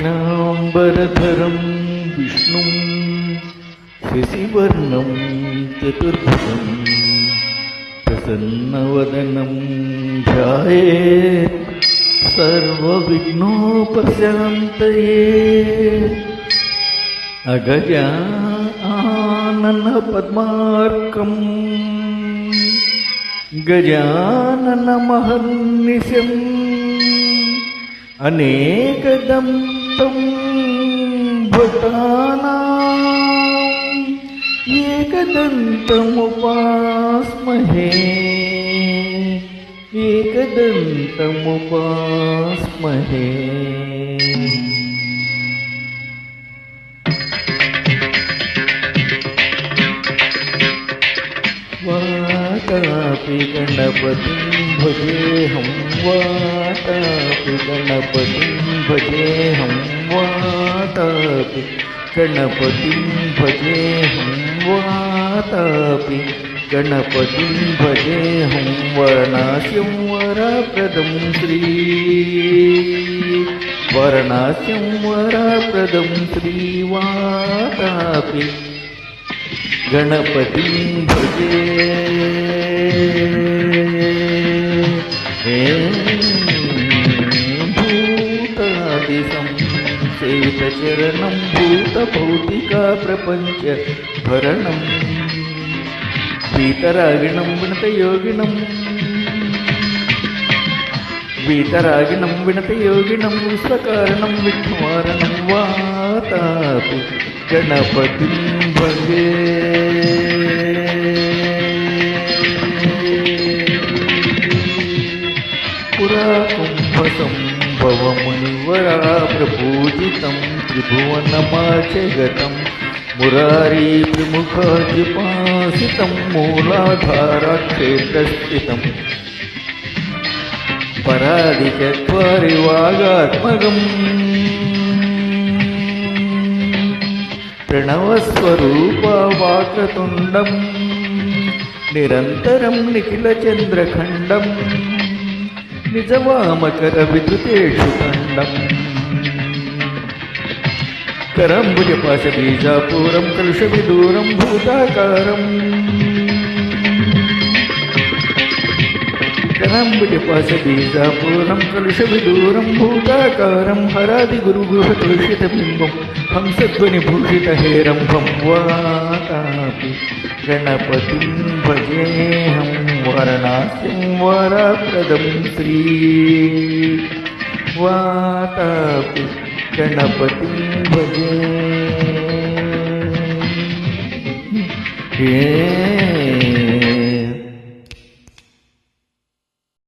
शुक्लाम्बरधरं विष्णुं शशिवर्णं चतुर्भुजं प्रसन्नवदनं ध्यायेत् सर्वविघ्नोपशान्तये। अगजाननपद्मार्कं गजाननमहर्निशम् अनेकदन्तं भक्तानां एकदन्तमुपास्महे एकदन्तमुपास्महे। वातापि गणपतिं भजेऽहं वातापि गणपतिं भजेऽहं वातापि गणपतिं भजेऽहं वातापि गणपतिं भजेऽहं वरणास्यं वरप्रदं वरणास्यं वरप्रदं वातापि गणपतिं भजे। भूतादिसंसेवितचरणं भूतभौतिका प्रपञ्च भरणं वीतरागिणं विनतयोगिनं विनतयोगिनं विश्वकारणं विघ्नवारणं वातापि गणपतिं भजे। पुरा कुम्भसम्भवमुनिवरा प्रपूजितं त्रिभुवनमाचगतं मुरारी विमुखाजिपासितं मूलाधारक्षेत्रस्थितं परादिचत्वारि वागात्मकम् प्रणवस्वरूपा वाक्रतुण्डं निरन्तरं निखिलचन्द्रखण्डं निजवामकरविद्युतेषु खण्डं करम्बुजपाशबीजापूरं कलुषविदूरं भूताकारम् करम्बुजपाशबीजापूरं कलुषविदूरं भूताकारं हरादिगुरुगृहकलुषितबिम्बं हंसध्वनिभूषितहेरम्भं वातापि गणपतिं भजेऽहं वरणास्यं वरप्रदं वातापि गणपतिं भजे।